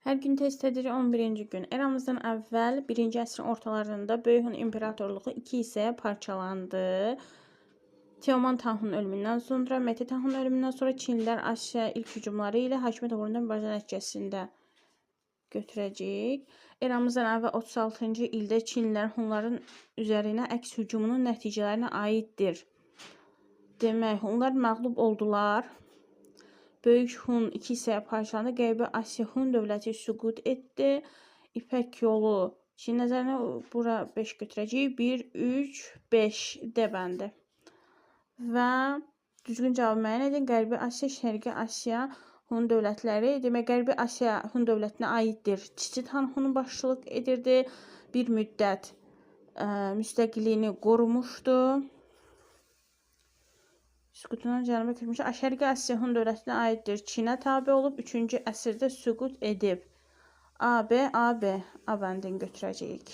Hər gün test edici 11-ci gün. Eramızdan əvvəl 1-ci əsrin ortalarında Böyük Hun İmperatorluğu iki hissəyə parçalandı. Teoman Tahunun ölümündən sonra, Mete Tahunun ölümündən sonra Çinlilər Asiya ilk hücumları ilə hakimiyyət uğrunda mübarizə nəticəsində götürəcəyik. Eramızdan əvvəl 36-cı ildə Çinlilər Hunların üzərinə əks hücumunun nəticələrinə aiddir. Demək, Hunlar məğlub oldular. Böyük Hun iki hissəyə parçalandı. Qərbi Asiya Hun dövləti süqut etdi. İpək yolu Çin nəzərinə bura 5 götürəcəyik. 1, 3, 5 D bəndi. Və düzgün cavabı müəyyən edin. Qərbi Asiya, Şərqi Asiya Hun dövlətləri. Demək, Qərbi Asiya Hun dövlətinə aiddir. Çiçid Han Hun başçılıq edirdi. Bir müddət müstəqilliyini qorumuşdu. Süqutundan cənuba keçmiş. Şərqi Asiya Hun dövlətinə aiddir. Çinə tabe olub 3-cü əsrdə süqut edib. AB, AB, A bəndini götürəcəyik.